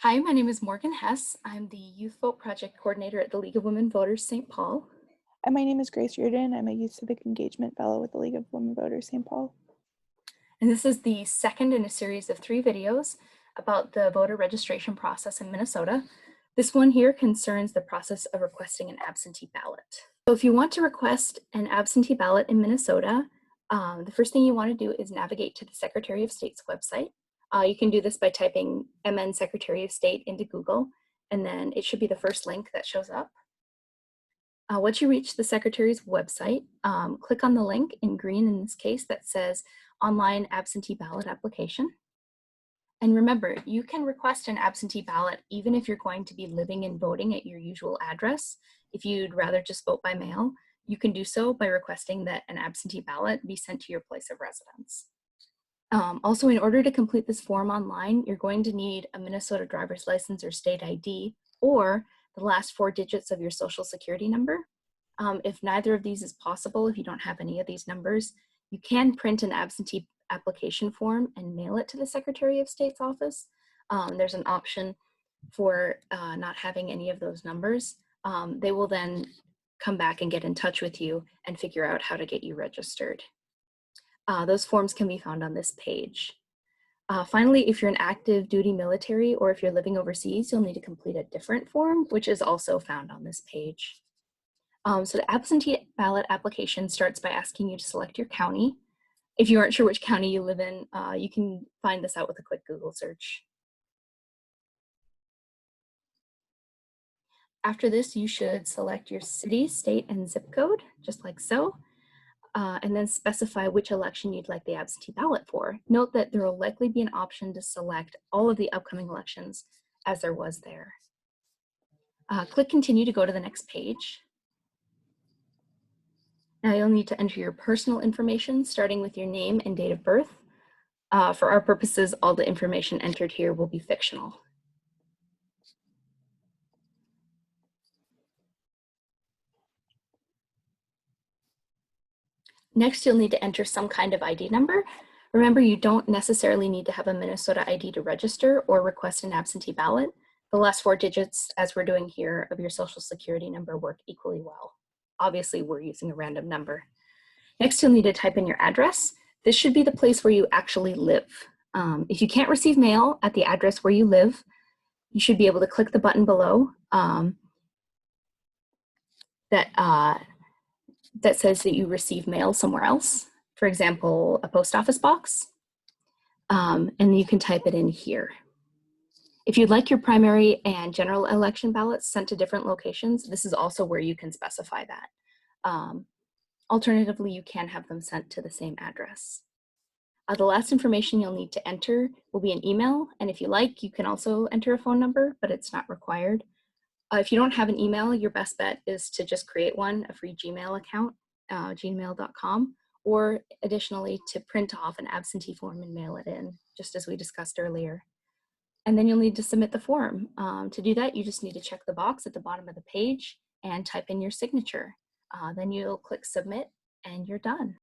Hi, my name is Morgan Hess. I'm the Youth Vote Project Coordinator at the League of Women Voters St. Paul. And my name is Grace Reardon. I'm a Youth Civic Engagement Fellow with the League of Women Voters St. Paul. And this is the second in a series of 3 videos about the voter registration process in Minnesota. This one here concerns the process of requesting an absentee ballot. So if you want to request an absentee ballot in Minnesota, the first thing you want to do is navigate to the Secretary of State's website. You can do this by typing MN Secretary of State into Google, and then it should be the first link that shows up. Once you reach the Secretary's website, click on the link in green in this case that says Online Absentee Ballot Application. And remember, you can request an absentee ballot even if you're going to be living and voting at your usual address. If you'd rather just vote by mail, you can do so by requesting that an absentee ballot be sent to your place of residence. Also, in order to complete this form online, you're going to need a Minnesota driver's license or state ID, or the last 4 digits of your social security number. If neither of these is possible, if you don't have any of these numbers, you can print an absentee application form and mail it to the Secretary of State's office. There's an option for not having any of those numbers. They will then come back and get in touch with you and figure out how to get you registered. Those forms can be found on this page. Finally, if you're an active duty military or if you're living overseas, you'll need to complete a different form, which is also found on this page. So the absentee ballot application starts by asking you to select your county. If you aren't sure which county you live in, you can find this out with a quick Google search. After this, you should select your city, state, and zip code, just like so. And then specify which election you'd like the absentee ballot for. Note that there will likely be an option to select all of the upcoming elections as there was there. Click continue to go to the next page. Now you'll need to enter your personal information, starting with your name and date of birth. For our purposes, all the information entered here will be fictional. Next, you'll need to enter some kind of ID number. Remember, you don't necessarily need to have a Minnesota ID to register or request an absentee ballot. The last 4 digits, as we're doing here, of your social security number work equally well. Obviously, we're using a random number. Next, you'll need to type in your address. This should be the place where you actually live. If you can't receive mail at the address where you live, you should be able to click the button below that says that you receive mail somewhere else, for example, a post office box, and you can type it in here. If you'd like your primary and general election ballots sent to different locations, this is also where you can specify that. Alternatively, you can have them sent to the same address. The last information you'll need to enter will be an email, and if you like, you can also enter a phone number, but it's not required. If you don't have an email, your best bet is to just create one, a free Gmail account, gmail.com, or additionally to print off an absentee form and mail it in, just as we discussed earlier. And then you'll need to submit the form. To do that, you just need to check the box at the bottom of the page and type in your signature. Then you'll click submit and you're done.